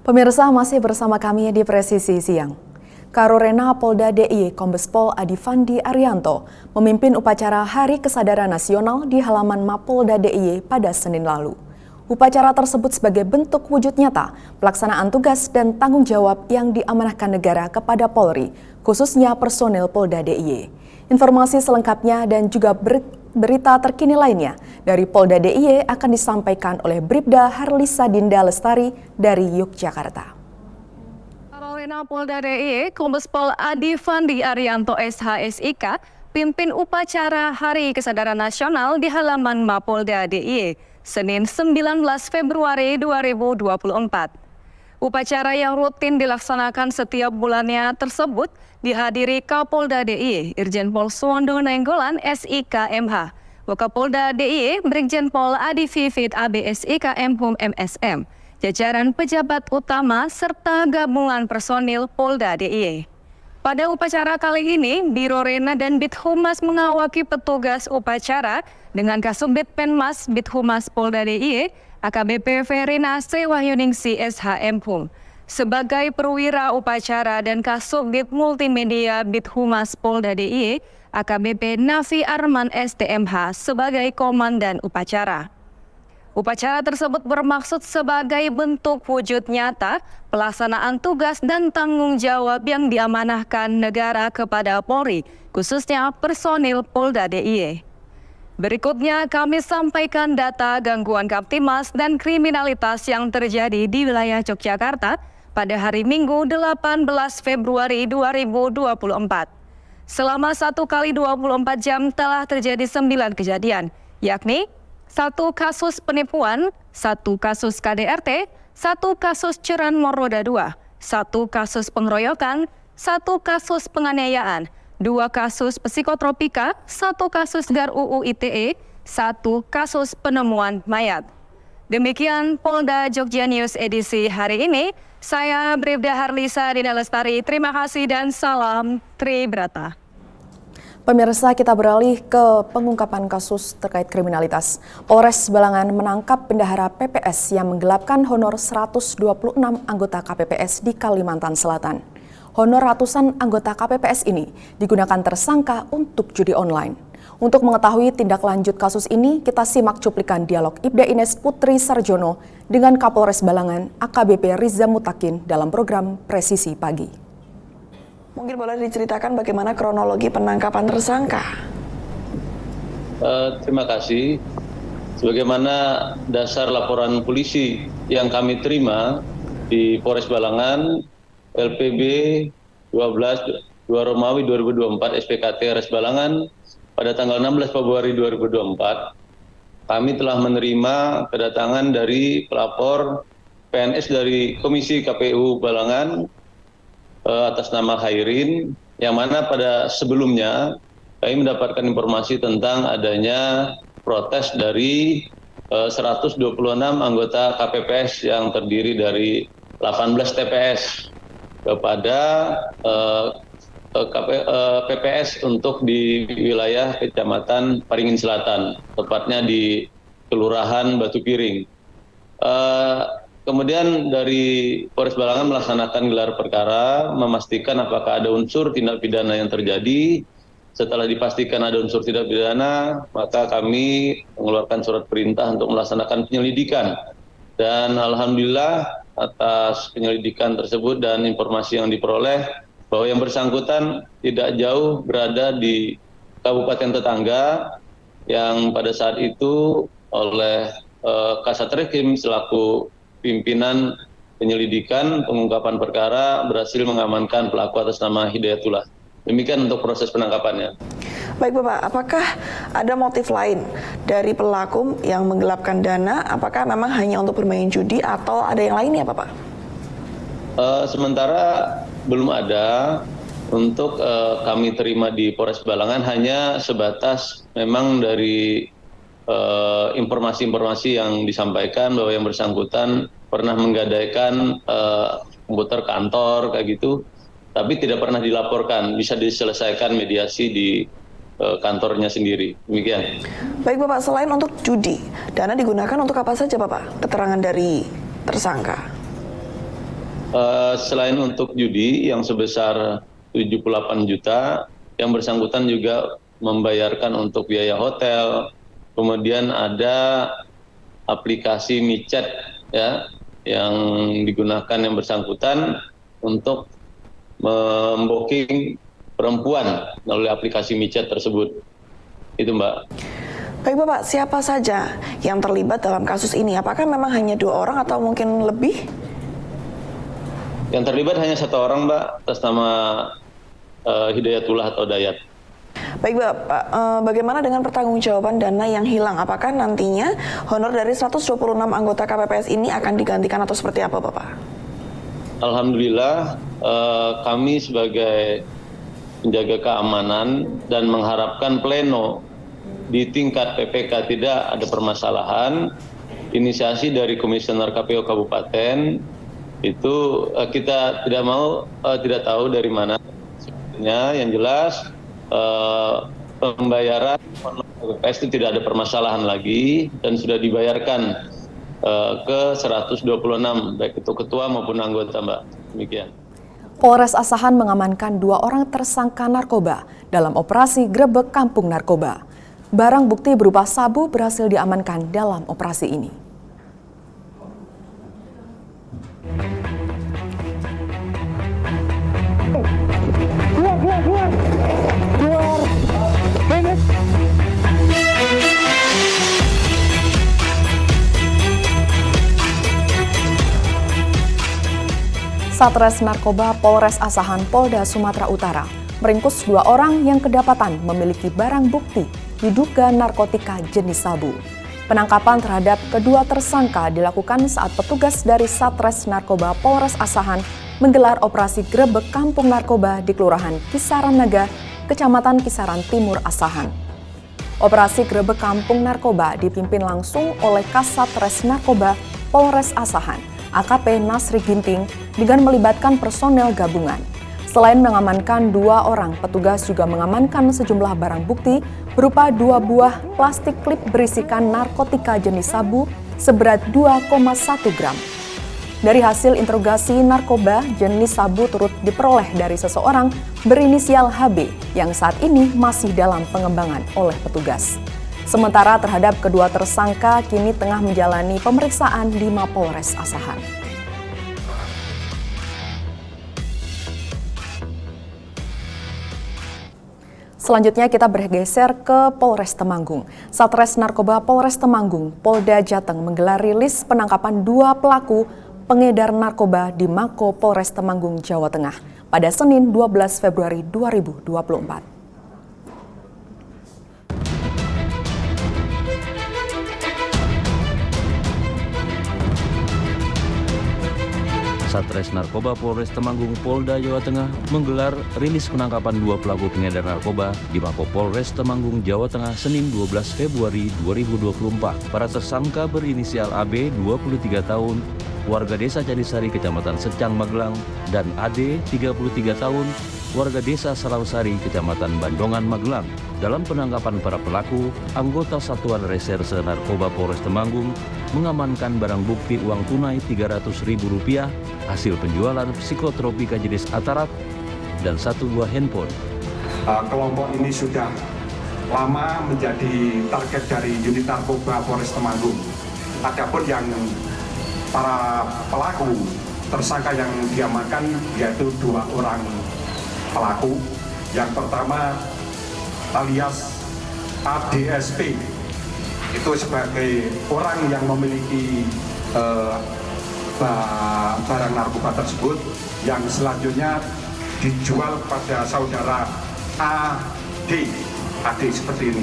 Pemirsa, masih bersama kami di Presisi Siang. Karorena Polda DIY Kombes Pol Adifandi Arianto memimpin upacara Hari Kesadaran Nasional di halaman Mapolda DIY pada Senin lalu. Upacara tersebut sebagai bentuk wujud nyata pelaksanaan tugas dan tanggung jawab yang diamanahkan negara kepada Polri, khususnya personil Polda DIY. Informasi selengkapnya dan juga berita terkini lainnya dari Polda DIY akan disampaikan oleh Bribda Harlisa Dinda Lestari dari Yogyakarta. Karorena Polda DIY Kombes Pol Adifandi Arianto SHSIK pimpin upacara Hari Kesadaran Nasional di halaman Mapolda DIY Senin 19 Februari 2024. Upacara yang rutin dilaksanakan setiap bulannya tersebut dihadiri Kapolda DIY Irjen Pol Suwondo Nainggolan SIK MH, Wakapolda DIY Brigjen Pol Adi Vivit ABSIK Mhum MSM, jajaran pejabat utama serta gabungan personil Polda DIY. Pada upacara kali ini, Biro Rena dan Bithumas mengawaki petugas upacara dengan Kasubdit Penmas Bithumas Polda DIY AKBP Verina Sriwahyuningsi SHMhum sebagai perwira upacara dan Kasubdit Multimedia Bithumas Polda DIY AKBP Nafi Arman STMH sebagai komandan upacara. Upacara tersebut bermaksud sebagai bentuk wujud nyata pelaksanaan tugas dan tanggung jawab yang diamanahkan negara kepada Polri, khususnya personil Polda DIY. Berikutnya kami sampaikan data gangguan Kamtimas dan kriminalitas yang terjadi di wilayah Yogyakarta pada hari Minggu 18 Februari 2024. Selama 1 kali 24 jam telah terjadi 9 kejadian, yakni 1 kasus penipuan, 1 kasus KDRT, 1 kasus curanmor roda 2, 1 kasus pengeroyokan, 1 kasus penganiayaan, 2 kasus psikotropika, 1 kasus GAR UU ITE, 1 kasus penemuan mayat. Demikian Polda Jogja News edisi hari ini. Saya Bribda Harlisa Dinda Lestari. Terima kasih dan salam Tribrata. Pemirsa, kita beralih ke pengungkapan kasus terkait kriminalitas. Polres Balangan menangkap bendahara PPS yang menggelapkan honor 126 anggota KPPS di Kalimantan Selatan. Honor ratusan anggota KPPS ini digunakan tersangka untuk judi online. Untuk mengetahui tindak lanjut kasus ini, kita simak cuplikan dialog Ibda Ines Putri Sarjono dengan Kapolres Balangan AKBP Riza Mutakin dalam program Presisi Pagi. Mungkin boleh diceritakan bagaimana kronologi penangkapan tersangka? Terima kasih. Sebagaimana dasar laporan polisi yang kami terima di Polres Balangan, LPB 12 2 Romawi 2024 SPKT Res Balangan pada tanggal 16 Februari 2024, kami telah menerima kedatangan dari pelapor PNS dari Komisi KPU Balangan atas nama Khairin, yang mana pada sebelumnya kami mendapatkan informasi tentang adanya protes dari 126 anggota KPPS yang terdiri dari 18 TPS kepada PPS untuk di wilayah Kecamatan Paringin Selatan, tepatnya di Kelurahan Batu Piring. Kemudian dari Polres Balangan melaksanakan gelar perkara, memastikan apakah ada unsur tindak pidana yang terjadi. Setelah dipastikan ada unsur tindak pidana, maka kami mengeluarkan surat perintah untuk melaksanakan penyelidikan. Dan alhamdulillah atas penyelidikan tersebut dan informasi yang diperoleh, bahwa yang bersangkutan tidak jauh berada di kabupaten tetangga yang pada saat itu oleh Kasat Reskrim selaku pimpinan penyelidikan pengungkapan perkara berhasil mengamankan pelaku atas nama Hidayatullah. Demikian untuk proses penangkapannya. Baik Bapak, apakah ada motif lain dari pelaku yang menggelapkan dana? Apakah memang hanya untuk bermain judi atau ada yang lainnya Bapak? Sementara belum ada. Untuk kami terima di Polres Balangan hanya sebatas memang dari informasi-informasi yang disampaikan bahwa yang bersangkutan pernah menggadaikan komputer kantor kayak gitu, tapi tidak pernah dilaporkan, bisa diselesaikan mediasi di kantornya sendiri. Demikian. Baik Bapak, selain untuk judi, dana digunakan untuk apa saja Bapak? Keterangan dari tersangka. Selain untuk judi yang sebesar 78 juta, yang bersangkutan juga membayarkan untuk biaya hotel, kemudian ada aplikasi micet ya yang digunakan yang bersangkutan untuk membooking perempuan melalui aplikasi micet tersebut. Itu Mbak. Baik Bapak, siapa saja yang terlibat dalam kasus ini? Apakah memang hanya 2 orang atau mungkin lebih? Yang terlibat hanya 1 orang Mbak, atas nama Hidayatullah atau Dayat. Baik Bapak, bagaimana dengan pertanggungjawaban dana yang hilang? Apakah nantinya honor dari 126 anggota KPPS ini akan digantikan atau seperti apa Bapak? Alhamdulillah kami sebagai penjaga keamanan dan mengharapkan pleno di tingkat PPK tidak ada permasalahan. Inisiasi dari Komisioner KPU Kabupaten itu kita tidak tahu dari mana. Yang jelas pembayaran KPPS itu tidak ada permasalahan lagi dan sudah dibayarkan ke 126 baik itu ketua maupun anggota Mbak. Demikian. Polres Asahan mengamankan 2 orang tersangka narkoba dalam operasi Grebek Kampung Narkoba. Barang bukti berupa sabu berhasil diamankan dalam operasi ini. Satres Narkoba Polres Asahan Polda Sumatera Utara meringkus 2 orang yang kedapatan memiliki barang bukti diduga narkotika jenis sabu. Penangkapan terhadap kedua tersangka dilakukan saat petugas dari Satres Narkoba Polres Asahan menggelar operasi Grebek Kampung Narkoba di Kelurahan Kisaran Naga, Kecamatan Kisaran Timur Asahan. Operasi Grebek Kampung Narkoba dipimpin langsung oleh Kassatres Narkoba Polres Asahan, AKP Nasri Ginting, dengan melibatkan personel gabungan. Selain mengamankan 2 orang, petugas juga mengamankan sejumlah barang bukti berupa 2 buah plastik klip berisikan narkotika jenis sabu seberat 2,1 gram. Dari hasil interogasi narkoba, jenis sabu turut diperoleh dari seseorang berinisial HB yang saat ini masih dalam pengembangan oleh petugas. Sementara terhadap kedua tersangka kini tengah menjalani pemeriksaan di Mapolres Asahan. Selanjutnya kita bergeser ke Polres Temanggung. Satres Narkoba Polres Temanggung, Polda Jateng menggelar rilis penangkapan 2 pelaku pengedar narkoba di Mako Polres Temanggung, Jawa Tengah pada Senin 12 Februari 2024. Satres Narkoba Polres Temanggung, Polda Jawa Tengah menggelar rilis penangkapan 2 pelaku pengedar narkoba di Mako Polres Temanggung, Jawa Tengah, Senin 12 Februari 2024. Para tersangka berinisial AB, 23 tahun, warga desa Cadisari, Kecamatan Secang, Magelang, dan AD, 33 tahun, warga desa Salawsari, Kecamatan Bandongan, Magelang. Dalam penangkapan para pelaku, anggota Satuan Reserse Narkoba Polres Temanggung mengamankan barang bukti uang tunai Rp300.000, hasil penjualan psikotropika jenis Atarak, dan 1 buah handphone. Kelompok ini sudah lama menjadi target dari unit narkoba Polres Temanggung. Adapun yang para pelaku tersangka yang diamankan yaitu 2 orang pelaku. Yang pertama alias ADSP, itu sebagai orang yang memiliki barang narkoba tersebut yang selanjutnya dijual pada saudara AD seperti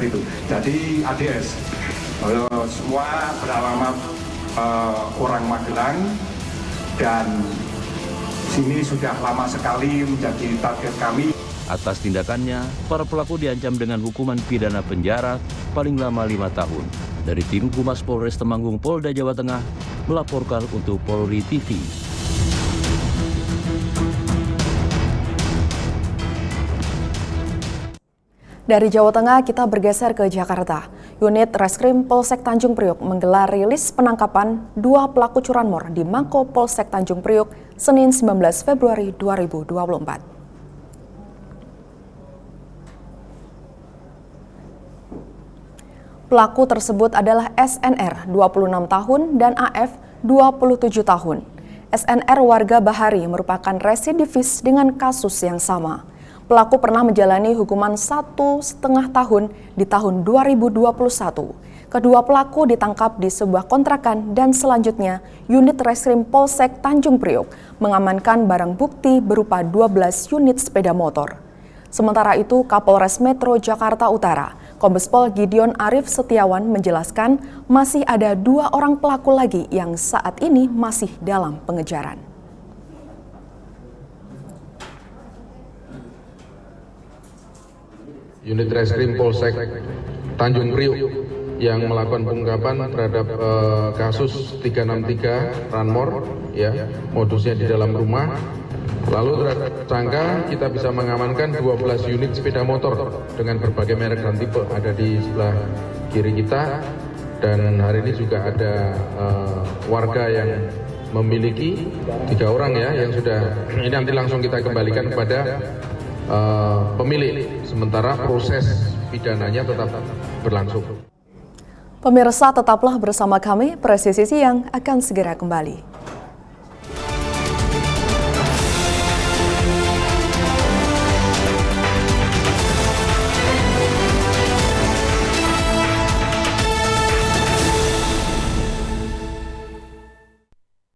itu. Jadi ADS semua beralamat orang Magelang dan sini sudah lama sekali menjadi target kami. Atas tindakannya, para pelaku diancam dengan hukuman pidana penjara paling lama 5 tahun. Dari tim Humas Polres Temanggung, Polda Jawa Tengah, melaporkan untuk Polri TV. Dari Jawa Tengah kita bergeser ke Jakarta. Unit Reskrim Polsek Tanjung Priok menggelar rilis penangkapan 2 pelaku curanmor di Mako Polsek Tanjung Priok Senin 19 Februari 2024. Pelaku tersebut adalah SNR 26 tahun dan AF 27 tahun. SNR warga Bahari merupakan residivis dengan kasus yang sama. Pelaku pernah menjalani hukuman 1,5 tahun di tahun 2021. Kedua pelaku ditangkap di sebuah kontrakan dan selanjutnya unit Reskrim Polsek Tanjung Priok mengamankan barang bukti berupa 12 unit sepeda motor. Sementara itu, Kapolres Metro Jakarta Utara, Kombes Pol Gideon Arif Setiawan menjelaskan masih ada 2 orang pelaku lagi yang saat ini masih dalam pengejaran. Unit Reskrim Polsek Tanjung Priok yang melakukan pengungkapan terhadap kasus 363 Ranmor, ya, modusnya di dalam rumah. Lalu tersangka kita bisa mengamankan 12 unit sepeda motor dengan berbagai merek dan tipe ada di sebelah kiri kita. Dan hari ini juga ada warga yang memiliki 3 orang ya yang sudah ini nanti langsung kita kembalikan kepada pemilik. Sementara proses pidananya tetap berlangsung. Pemirsa, tetaplah bersama kami, Presisi Siang akan segera kembali.